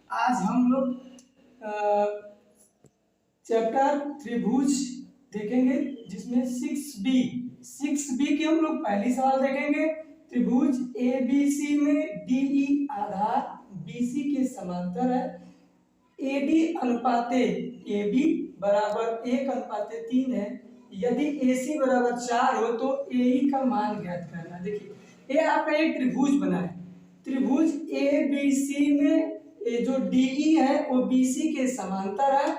आज हम लोग चैप्टर त्रिभुज देखेंगे, जिसमें 6B के हम लोग पहली सवाल देखेंगे। त्रिभुज ABC में DE आधार BC के समांतर है। AD अनुपाते AB बराबर 1:3 है। यदि AC बराबर 4 हो तो AE का मान ज्ञात करना। देखिए, ये आपका एक त्रिभुज बना है। त्रिभुज ABC में ये जो DE है वो BC के समांतर है,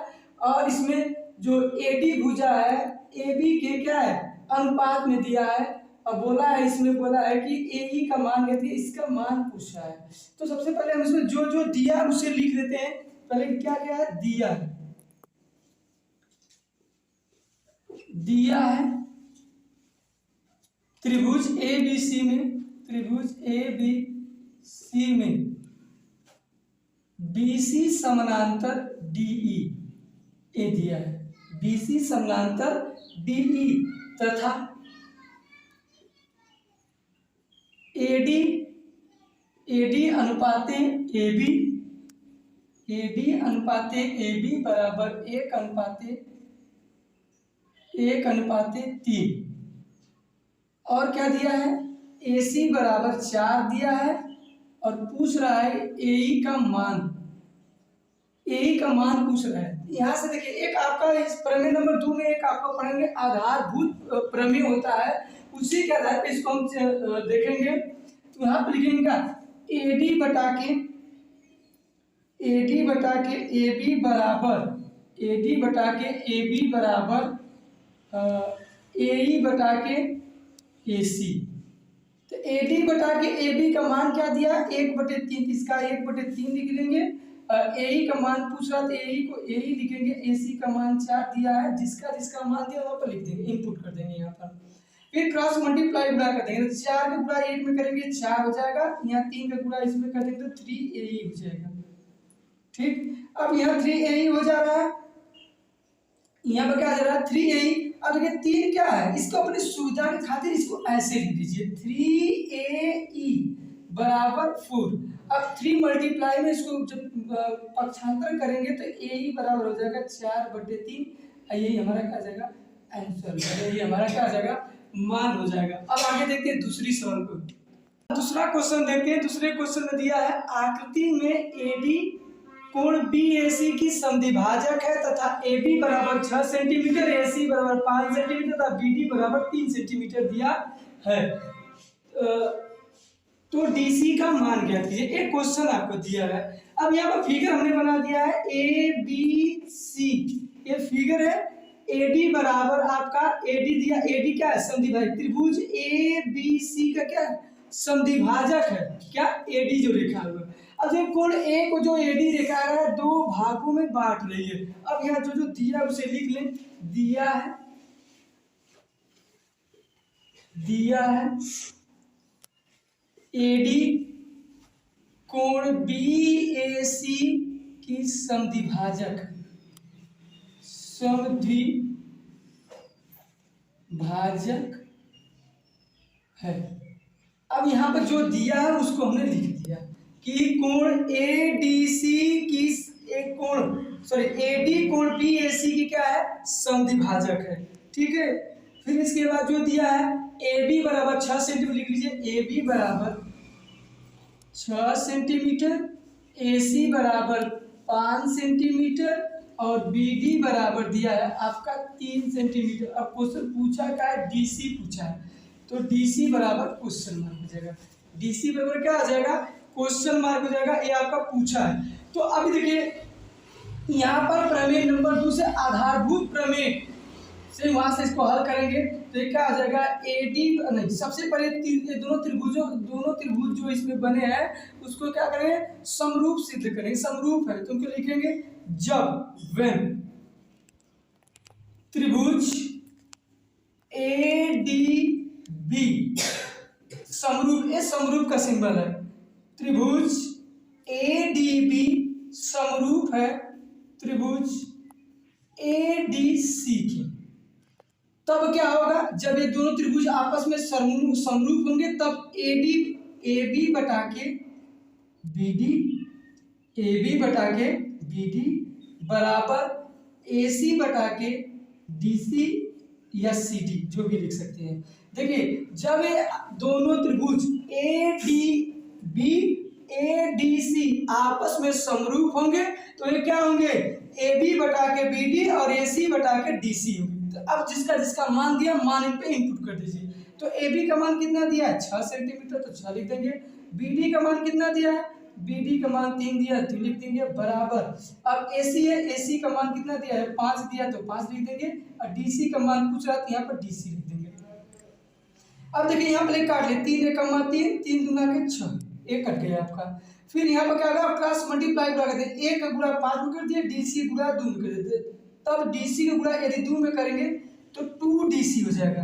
और इसमें जो AD भुजा है AB के क्या है, अनुपात में दिया है। और बोला है, इसमें बोला है कि AE का मान ज्ञात कीजिए, इसका मान पूछा है। तो सबसे पहले हम इसमें जो जो दिया है उसे लिख देते हैं। पहले क्या क्या है, दिया है त्रिभुज ABC में BC समानांतर DE, ये दिया है BC समानांतर DE तथा AD अनुपाते AB बराबर 1:3। और क्या दिया है, AC बराबर 4 दिया है, और पूछ रहा है AE का मान पूछ रहा है। यहाँ से देखिए, एक आपका इस प्रमेय नंबर 2 में एक आपको पढ़ेंगे आधारभूत प्रमेय होता है, उसी के आधार पर इसको हम देखेंगे। तो यहाँ पर लिखेंगे क्या, AD बटा के AB बराबर AE बटा के AC। तो AD बटा के AB का मान क्या दिया, 1/3, इसका 1/3 लिख लेंगे। AE का मान पूछ रहा था, AE को AE लिखेंगे, AC का मान 4 दिया है, जिसका मान दिया वहाँ पर लिख देंगे, इनपुट कर देंगे यहाँ पर। फिर क्रॉस मल्टीप्लाई गुणा कर देंगे, तो 4 का गुणा 1 में करेंगे 4 हो जाएगा, यहाँ 3 का गुणा इसमें कर देंगे तो 3AE हो जाएगा। ठीक, अब यहाँ 3AE हो जा रहा है, यहाँ पर क्या आ जा रहा है 3AE। अब देखिए 3 क्या है, इसको अपनी सुविधा की खातिर इसको ऐसे लिख लीजिए, 3AE बराबर 4। अब 3 मल्टीप्लाई में इसको जब पक्षांतर करेंगे तो AE बराबर हो जाएगा 4/3। यही हमारा क्या आ जाएगा, आंसर। यही हमारा क्या आ जाएगा, मान हो जाएगा। अब आगे देखते हैं दूसरी सवाल को। दूसरा क्वेश्चन देखते हैं। दूसरे क्वेश्चन में दिया है आकृति में AD कोण BAC की समद्विभाजक है तथा AB बराबर 6 सेंटीमीटर, AC बराबर 5 सेंटीमीटर तथा BD बराबर 3 सेंटीमीटर दिया है। तो DC का मान ज्ञात कीजिए। एक क्वेश्चन आपको दिया है। अब यहाँ पर फिगर हमने बना दिया है ABC, ये फिगर है। AD बराबर आपका AD दिया, AD क्या है, समद्विभाजक। त्रिभुज ABC का क्या है, समद्विभाजक है क्या, AD जो रेखा है। अब देखो कोण A को जो AD रेखा है 2 भागों में बांट रही है। अब यहाँ जो दिया उसे लिख लें, दिया है AD कोण BAC की समद्विभाजक है। अब यहाँ पर जो दिया है उसको हमने लिख दिया कि कोण AD कोण BAC की क्या है, समद्विभाजक है। ठीक है, फिर इसके बाद जो दिया है AB बराबर 6 सेंटीमीटर लिख लीजिए, AB बराबर 6 सेंटीमीटर, AC बराबर 5 सेंटीमीटर और BD बराबर दिया है आपका 3 सेंटीमीटर। अब क्वेश्चन पूछा क्या है, DC पूछा है, तो DC बराबर क्वेश्चन मार्क हो जाएगा। DC बराबर क्या आ जाएगा, क्वेश्चन मार्क हो जाएगा। ये आपका पूछा है। तो अभी देखिए यहाँ पर प्रमेय नंबर 2 से आधारभूत प्रमेय से वहां से इसको हल करेंगे तो क्या आ जाएगा, AD नहीं, सबसे पहले दोनों त्रिभुज जो इसमें बने हैं उसको क्या करेंगे, समरूप सिद्ध करेंगे। समरूप है तो उनको लिखेंगे when त्रिभुज ADB समरूप, ये समरूप का सिंबल है। त्रिभुज ADB समरूप है त्रिभुज ADC की। तब क्या होगा, जब ये दोनों त्रिभुज आपस में समरूप होंगे तब AB बटा के BD ए बी बटा के बी डी बराबर ए सी बटा के डी सी या सी डी, जो भी लिख सकते हैं। देखिए जब ये दोनों त्रिभुज A D B A D C आपस में समरूप होंगे तो ये क्या होंगे, ए बी बटा के बी डी और ए सी बटा के डी सी होंगे। तो अब जिसका जिसका मान दिया मान इन पे इनपुट कर दीजिए। तो ए बी का मान कितना दिया है 6 सेंटीमीटर, तो 6 लिख देंगे। बी डी का मान कितना दिया है, बी डी का मान 3 दिया है 2 लिख देंगे बराबर। अब ए सी है, ए सी का मान कितना दिया है 5 दिया तो 5 लिख देंगे, और डी सी का मान पूछ रहा है तो यहाँ पर डी सी लिख देंगे। अब देखिए यहाँ पर काट ले, 3 एक 3, 3 दूना के 6, एक कट गया आपका। फिर यहाँ पर क्या होगा, प्लस मल्टीप्लाई गुणा कर दें, 1 का गुणा 5 में कर दिए, डी सी गुणा 2 में कर देते, तब डी सी का गुणा यदि 2 में करेंगे तो 2 डी सी हो जाएगा।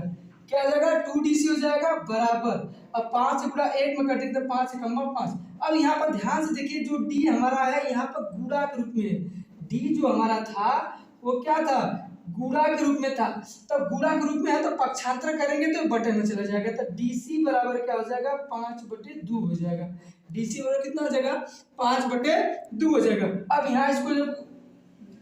क्या हो जाएगा 2 डी सी हो जाएगा बराबर। अब 5 गुणा 1 में कर देंगे तो 5 एक 5। अब यहाँ पर ध्यान से देखिए, जो डी हमारा है यहाँ पर गुणा के रूप में, डी जो हमारा था वो क्या था, गुणा के रूप में था। तब गुणा के रूप में है तो पक्षांतर करेंगे तो बटे में चला जाएगा, तो डी सी बराबर क्या हो जाएगा 5/2 हो जाएगा। डी सी बराबर कितना हो जाएगा 5/2 हो जाएगा। अब यहाँ इसको जब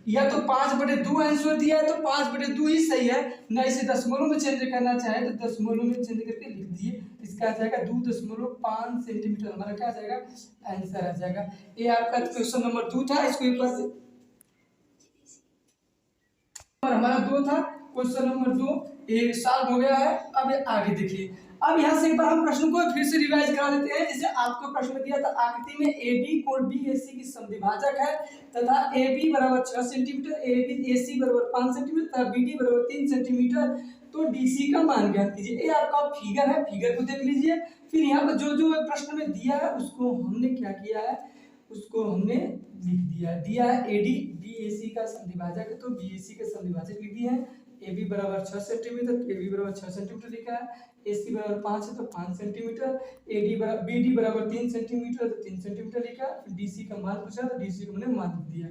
या तो 5/2 आंसर दिया है तो 5/2 ही सही है, ना इसे दशमलव में चेंज करना चाहे तो दशमलव में चेंज करके लिख दिए। इसका आ जाएगा 2.5 सेंटीमीटर, हमारा क्या आ जाएगा आंसर आ जाएगा। ये आपका क्वेश्चन नंबर 2 था। इसको एक बार और हमारा 2 था, क्वेश्चन नंबर 2 ये सॉल्व हो गया है। अब आगे देखिए, अब यहाँ से एक बार हम प्रश्न को फिर से रिवाइज करा देते हैं। जैसे आपको प्रश्न दिया था, आकृति में ए डी कोण बी ए सी की समद्विभाजक है तथा ए बी बराबर 6 सेंटीमीटर, ए सी बराबर 5 सेंटीमीटर तथा बी डी बराबर 3 सेंटीमीटर, तो डी सी का मान ज्ञात कीजिए। ये आपका फिगर है, फिगर को देख लीजिए। फिर यहाँ पर जो जो प्रश्न में दिया है उसको हमने क्या किया है, उसको हमने लिख दिया है ए डी बी ए सी का समद्विभाजक है तो बी ए सी का समद्विभाजक लिख दिया है। ए बी बराबर 6 सेंटीमीटर, ए बी बराबर 6 सेंटीमीटर लिखा है, ए सी बराबर 5 है तो 5 सेंटीमीटर, ए डी बराबर बी डी बराबर 3 सेंटीमीटर तो 3 सेंटीमीटर लिखा, डी सी का मान पूछा तो डी सी को मैंने मान दिया।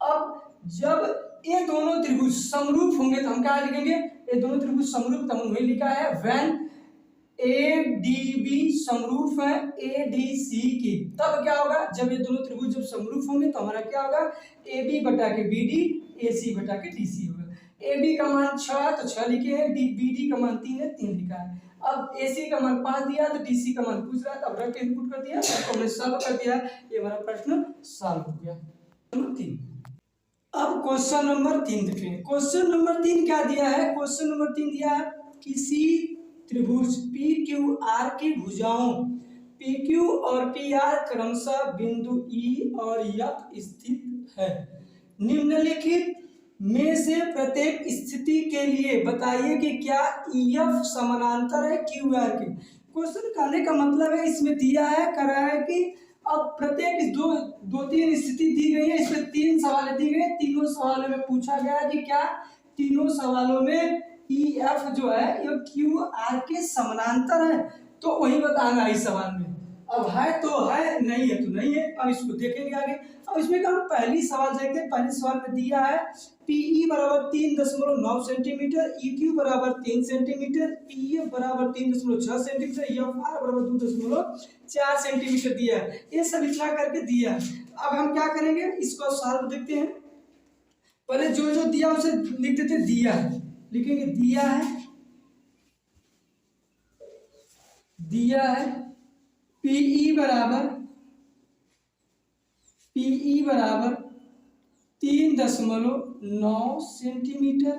अब जब ये दोनों त्रिभुज समरूप होंगे तो हम क्या लिखेंगे, ये दोनों त्रिभुज समरूप, तो हमने लिखा है व्हेन ए डी बी समरूप है ए डी सी की। तब क्या होगा, जब ये दोनों त्रिभुज जब समरूप होंगे तो हमारा क्या होगा, ए बी बटा के बी डी ए सी बटा के डी सी होगा। ए बी का मान 6 तो 6 लिखे हैं, बी डी का मान 3 है 3 लिखा है। अब ए सी का मान 5 दिया तो डी सी का मान पूछ रहा है, तब रख के इनपुट कर दिया, तो हमने सॉल्व कर दिया। ये हमारा प्रश्न सॉल्व हो गया। नंबर 3। अब क्वेश्चन नंबर 3 देखिए, क्वेश्चन नंबर 3 क्या दिया है, क्वेश्चन नंबर 3 दिया है किसी त्रिभुज पी क्यू आर की भुजाओं पी क्यू और पी आर क्रमशः बिंदु ई और एफ स्थित है। निम्नलिखित में से प्रत्येक स्थिति के लिए बताइए कि क्या EF समानांतर है QR के। क्वेश्चन कहने का मतलब है, इसमें दिया है कर रहा है कि अब प्रत्येक दो तीन स्थिति दी गई है, इसमें 3 सवाल दी गई, तीनों सवालों में पूछा गया है कि क्या तीनों सवालों में EF जो है ये QR के समानांतर है, तो वही बताना इस सवाल में। अब है तो है, नहीं है तो नहीं है। अब इसको देखेंगे आगे। अब इसमें हम पहली सवाल देखते हैं। पहले सवाल में दिया है PE बराबर 3.9 सेंटीमीटर, EQ बराबर 3 सेंटीमीटर, PF बराबर 3.6 सेंटीमीटर, FR बराबर 2.4 सेंटीमीटर दिया है। ये सब इतना करके दिया है। अब हम क्या करेंगे, इसको सॉल्व देखते हैं। पहले जो जो दिया उसे लिख देते, दिया है लिखेंगे, दिया है PE बराबर 3.9 सेंटीमीटर,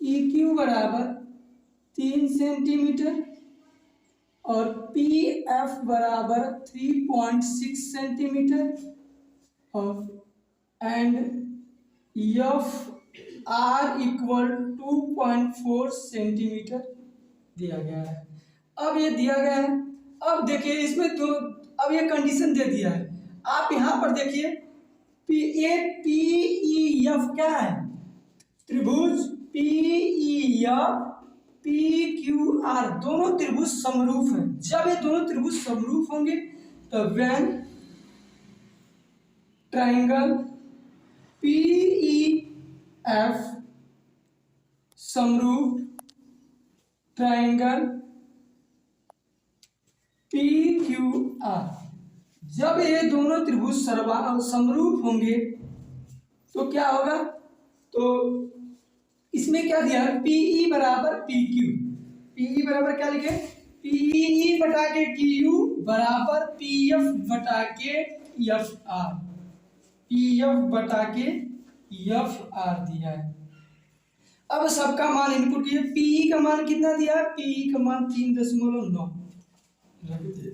EQ बराबर 3 सेंटीमीटर और PF बराबर 3.6 सेंटीमीटर और एंड FR इक्वल 2.4 सेंटीमीटर दिया गया है। अब ये दिया गया है। अब देखिए इसमें तो अब ये कंडीशन दे दिया है। आप यहाँ पर देखिए PEF क्या है, त्रिभुज PEF PQR दोनों त्रिभुज समरूप हैं। जब ये दोनों त्रिभुज समरूप होंगे तो व्हेन ट्रायंगल PEF समरूप ट्रायंगल PQR जब ये दोनों त्रिभुज समरूप होंगे तो क्या होगा, तो इसमें क्या दिया है, पीई बराबर पी क्यू, पीई बराबर क्या लिखे, पीई बटा के क्यू बराबर पीएफ बटा के एफ आर, पीएफ बटा के एफ आर दिया है। अब सबका मान इनपुट किए, पीई का मान कितना दिया है, पीई का मान 3.9 रख दिए।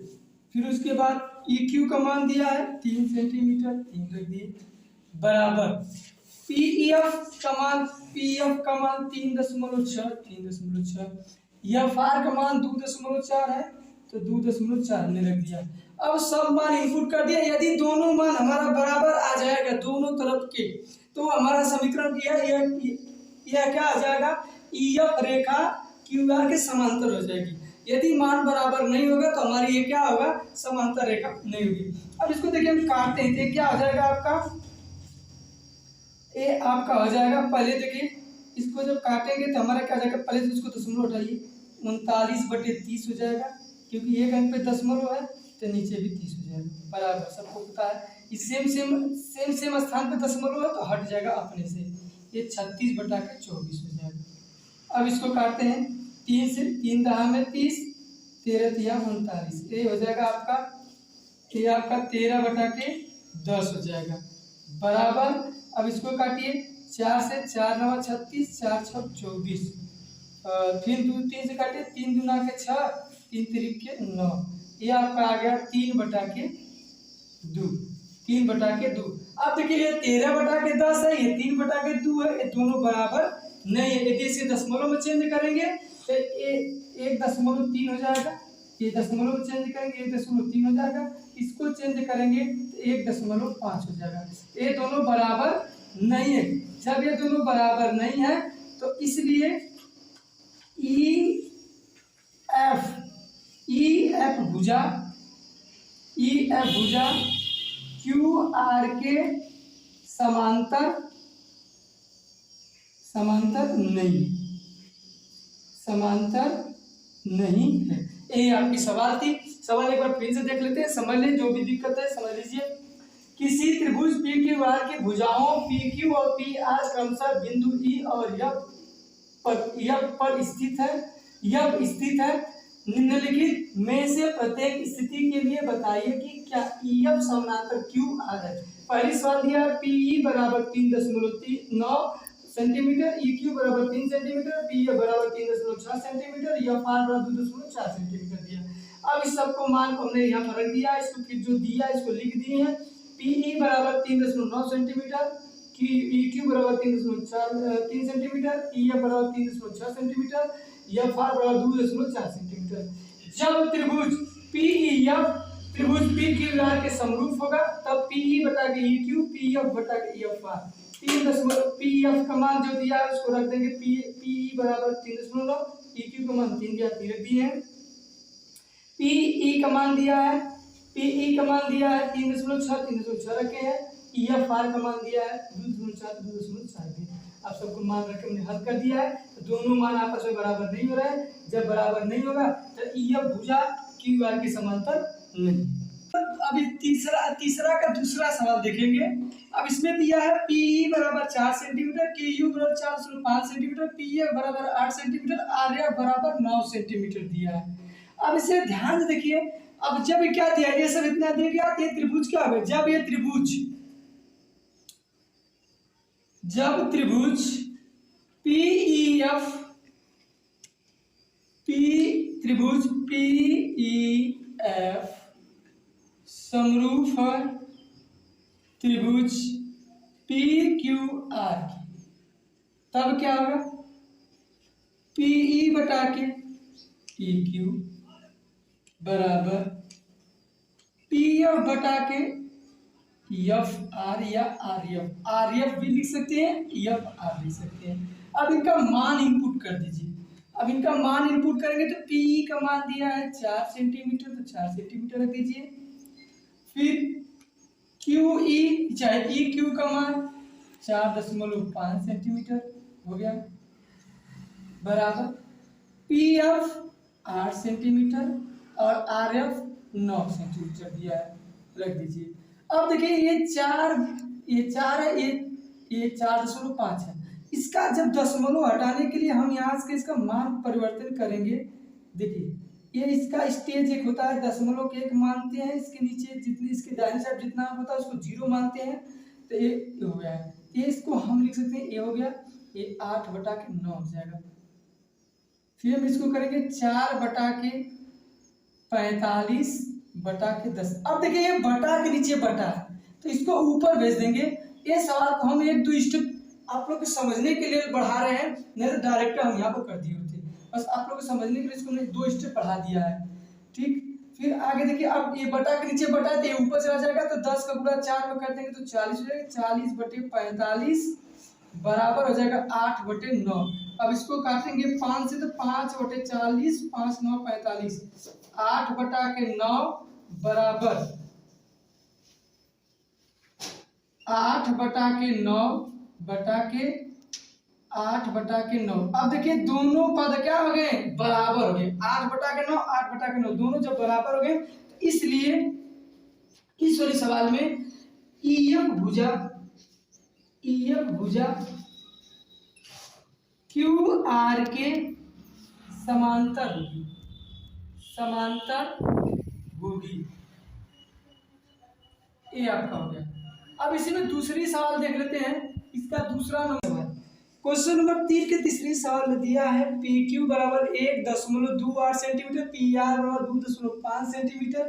फिर उसके बाद EQ का मान दिया है 3 सेंटीमीटर, 3 रख दिए, बराबर PEF का मान 3.6, 3.6, FR का मान 2.4 है तो 2.4 हमने रख दिया। अब सब मान इनपुट कर दिया, यदि दोनों मान हमारा बराबर आ जाएगा दोनों तरफ के, तो हमारा समीकरण यह क्या आ जाएगा, EF रेखा QR के समांतर हो जाएगी। यदि मान बराबर नहीं होगा तो हमारी ये क्या होगा, समांतर रेखा नहीं होगी। अब इसको देखिए हम काटते हैं, तो क्या हो जाएगा आपका, ये आपका हो जाएगा, पहले देखिए इसको जब काटेंगे तो हमारा क्या हो जाएगा, पहले तो इसको दशमलव उठाइए, 39/30 हो जाएगा, क्योंकि एक अंक पे दशमलव है तो नीचे भी 30 हो जाएगा, बराबर सबको पता है। इस सेम स्थान पे दशमलव है तो हट जाएगा अपने से, ये 36/24 हो जाएगा। अब इसको काटते हैं, 3 से 3 दहा में 30, 13 तिया 39, ये हो जाएगा आपका, ये आपका 13/10 हो जाएगा, बराबर। अब इसको काटिए, 4 से 4 9 36, 4 6 24, फिर 3 से काटिए, 3 दूना के 6, 3 तिरिक 9, ये आपका आ गया 3/2, 3/2। अब देखिए ये 13/10 है, ये 3/2 है, ये दोनों बराबर नहीं है। यदि इसे दशमलव में चेंज करेंगे तो ये 1.3 हो जाएगा, ये दशमलव चेंज करेंगे 1.3 हो जाएगा, इसको चेंज करेंगे तो 1.5 हो जाएगा। ये दोनों बराबर नहीं है। जब ये दोनों बराबर नहीं है तो इसलिए EF भुजा QR के समांतर नहीं है। ये आपकी सवाल थी। सवाल एक बार फिर से देख लेते हैं, समझ लें, जो भी दिक्कत है समझ लीजिए। किसी त्रिभुज PQR की भुजाओं PQ और PR क्रमशः बिंदु E और F पर स्थित है। निम्नलिखित में से प्रत्येक स्थिति के लिए बताइए कि क्या EF समानांतर QR है। पहली सवाल दिया है PE बराबर 3.9 सेंटीमीटर, EQ बराबर 3 सेंटीमीटर, PF बराबर 3.6 सेंटीमीटर, FR बराबर 2.4 सेंटीमीटर दिया। अब इस सबको मान को हमने यहाँ पर रख दिया, इसको फिर जो दिया इसको लिख दिए हैं। PE बराबर 3.9 सेंटीमीटर, EQ बराबर 3 सेंटीमीटर, EF बराबर 3.6 सेंटीमीटर, FR बराबर 2.4 सेंटीमीटर। जब त्रिभुज PEF त्रिभुज PQR के समरूप होगा तब PE बटा के EQ, PF बटा के FR, 3 PF का मान जो दिया है उसको रख देंगे, PE बराबर 3.9, EQ का मान 3 दिया, 3 रख दिए हैं। PE का मान दिया है 3.6 रखे हैं, EFR का मान दिया है 2.4 दिया। आप सबको मान रख के हमने हल कर दिया है। तो दोनों मान आपस में बराबर नहीं हो रहा है, जब बराबर नहीं होगा तो EF भुजा QR के समांतर नहीं। अभी तीसरा का दूसरा सवाल देखेंगे। अब इसमें दिया है PE बराबर 4 सेंटीमीटर, KU बराबर 4.5 सेंटीमीटर, PF बराबर 8 सेंटीमीटर, RF बराबर 9 सेंटीमीटर दिया है। अब इसे ध्यान से देखिए। अब जब क्या दिया, ये सब इतना दिया गया, ये त्रिभुज क्या होगा, जब त्रिभुज PEF समरूप है त्रिभुज PQR की, तब क्या होगा, PE बटा के PQ बराबर PF बटा के FR या RF भी लिख सकते हैं, FR लिख सकते हैं। अब इनका मान इनपुट कर दीजिए। अब इनका मान इनपुट करेंगे तो PE का मान दिया है 4 सेंटीमीटर, तो 4 सेंटीमीटर रख दीजिए। फिर QE चाहे EQ का मान 4.5 सेंटीमीटर हो गया, बराबर PF 8 सेंटीमीटर और RF 9 सेंटीमीटर दिया है, रख दीजिए। अब देखिए ये 4 है, ये 4.5 है। इसका जब दशमलव हटाने के लिए हम यहाँ से इसका मान परिवर्तन करेंगे। देखिए ये इसका स्टेज एक होता है, दशमलव के एक मानते हैं, इसके नीचे जितनी इसके दाहिने साइड जितना होता है उसको 0 मानते हैं। तो ये हो गया है, ये इसको हम लिख सकते हैं, ये हो गया, ये 8/9 हो जाएगा। फिर हम इसको करेंगे 4/45/10। अब देखिए ये बटा के नीचे बटा है, तो इसको ऊपर भेज देंगे। ये सवाल को हम 1-2 स्टेप आप लोग को समझने के लिए बढ़ा रहे हैं, नहीं तो डायरेक्ट हम यहाँ पर कर दिए होते। बस आप लोग को समझने के लिए इसको हमने 2 स्टेप बढ़ा दिया है, ठीक। फिर आगे देखिए, अब ये बटा के नीचे बटा है तो ये ऊपर चला जाएगा, तो 10 का गुणा 4 में कर देंगे तो 40 हो जाएगा। 40/45 बराबर हो जाएगा 8/9। अब इसको काटेंगे 5 से, तो 5/40, 5 9 45, 8/9 बराबर 8/9 अब देखिए दोनों पद क्या हो गए, बराबर हो गए। 8/9 8/9 दोनों जब बराबर हो गए, तो इसलिए इस वाले सवाल में ईएफ भुजा क्यू आर के समांतर होगी। ये आपका हो गया। अब इसी में दूसरी सवाल देख लेते हैं, इसका दूसरा नंबर क्वेश्चन नंबर 3 के तीसरी सवाल में दिया है पी क्यू बराबर 1.28 सेंटीमीटर, पी आर बराबर 2.5 सेंटीमीटर,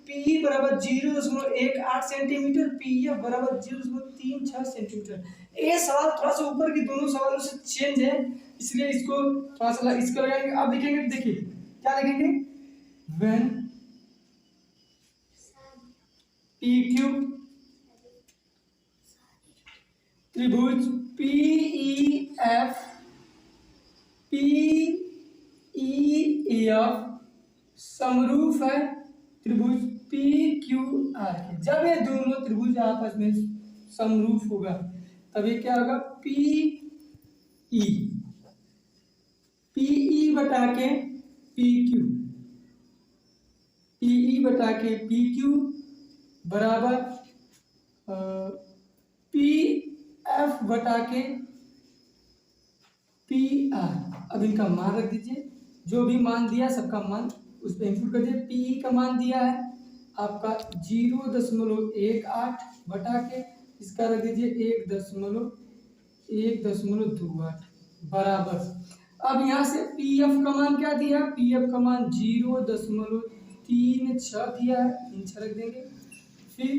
पी बराबर 0.18 सेंटीमीटर, पी एफ बराबर 0.36 सेंटीमीटर। ये सवाल थोड़ा सा ऊपर की दोनों सवालों से चेंज है, इसलिए इसको थोड़ा सा इसको लगाएंगे। अब लिखेंगे, देखिए क्या लिखेंगे, व्हेन पी क्यू त्रिभुज PEF समरूप है त्रिभुज PQR के। जब ये दोनों त्रिभुज आपस में समरूप होगा तब ये क्या होगा, PE बटा के PQ बराबर PF बटा के PR। अब इनका मान रख दीजिए, जो भी मान दिया सबका मान उस पर इंक्लूड कर दिए। PE का मान दिया है आपका 0.18 बटा के इसका रख दीजिए 1.28 बराबर। अब यहाँ से PF का मान क्या दिया, PF का मान 0.36 दिया है, 36 रख देंगे। फिर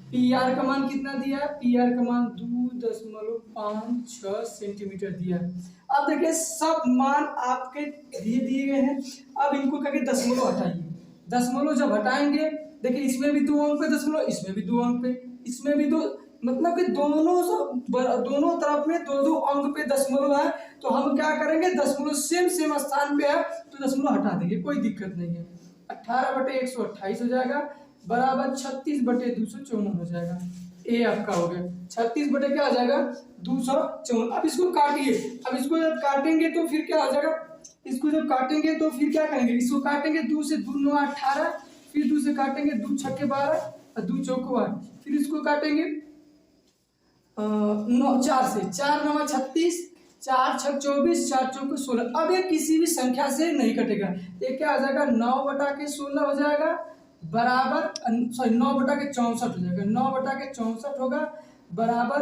PR का मान कितना दिया है, PR का मान 2.56 सेंटीमीटर दिया है। अब देखिए सब मान आपके दिए गए हैं। अब इनको करके दशमलव हटाइए। दशमलव जब हटाएंगे, देखिए इसमें भी 2 अंक पे दशमलव, इसमें भी 2 अंक पे, इसमें भी 2, मतलब कि दोनों तरफ में 2-2 अंक पे दशमलव है। तो हम क्या करेंगे, दशमलव सेम स्थान पे है तो दशमलव हटा देंगे, कोई दिक्कत नहीं है। 18/128 हो जाएगा बराबर 36/254 हो जाएगा। ए आपका हो गया 36 बटे क्या आ जाएगा 254। अब इसको काटिए। अब इसको जब काटेंगे तो फिर क्या आ जाएगा, इसको जब काटेंगे तो फिर क्या करेंगे, इसको काटेंगे 2 से 2 9 18, फिर 2 से काटेंगे 2 6 12 और 2 चौको 8, फिर इसको काटेंगे 4 से 4 9 36, 4 6 24, 4 चौको 16। अब ये किसी भी संख्या से नहीं कटेगा, ये क्या आ जाएगा 9/16 हो जाएगा बराबर 9/64 हो जाएगा। 9/64 होगा बराबर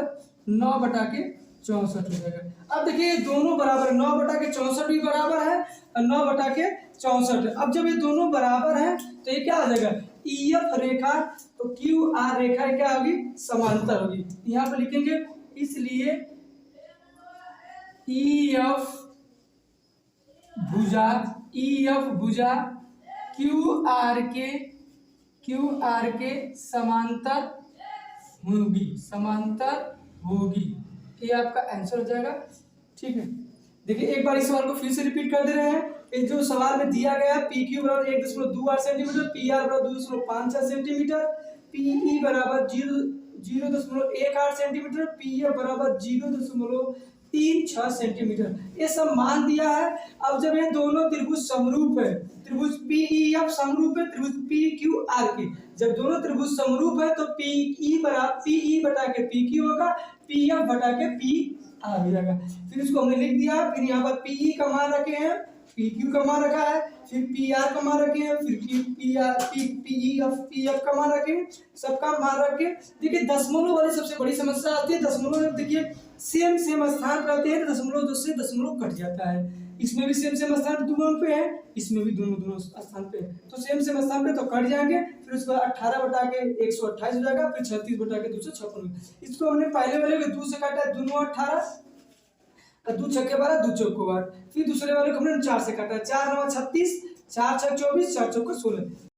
9/64 हो जाएगा। अब देखिए ये दोनों बराबर, 9/64 भी बराबर है और 9/64 है। अब जब ये दोनों बराबर हैं तो ये क्या आ जाएगा, EF रेखा तो QR रेखा क्या होगी, समांतर होगी। यहाँ पर लिखेंगे, इसलिए EF भुजा QR के समांतर होगी। ये आपका आंसर हो जाएगा, ठीक है। देखिए एक बार इस सवाल को फिर से रिपीट कर दे रहे हैं। ये जो सवाल में दिया गया PQ बराबर 1.28 सेंटीमीटर, PR बराबर 2.56 सेंटीमीटर, PE बराबर 0.18 सेंटीमीटर, PF बराबर 0.36 3 6 सेंटीमीटर, ये सब मान दिया है। अब जब ये दोनों त्रिभुज समरूप है, त्रिभुज PEF समरूप है त्रिभुज PQR के, जब दोनों त्रिभुज समरूप है तो PE बटा के PQ होगा, PF बटा के PR हो जाएगा। फिर इसको हमने लिख दिया, फिर यहाँ पर PE का मान रखे हैं, PQ का मान रखा है, फिर PR का मान रखे हैं, फिर PEF का मान रखे हैं, सबका मान रखे। देखिए दशमलव वाली सबसे बड़ी समस्या आती है, दशमलव में देखिए सेम स्थान पर आते हैं, दशमलव दो से दशमलव कट जाता है। इसमें भी सेम स्थान दोनों पे है, इसमें भी दोनों स्थान पे है, तो सेम स्थान पे तो कट जाएंगे। फिर उसके बाद 18 बटा के 128 हो जाएगा, फिर 36 बटा के 256। इसको हमने पहले वाले को 2 से काटा है, दोनों 18, 2 छक्के 12, 2 चौको 8, फिर दूसरे वाले को हमने 4 से काटा, 4 9 36, 4 6 24, 4 चौको 16।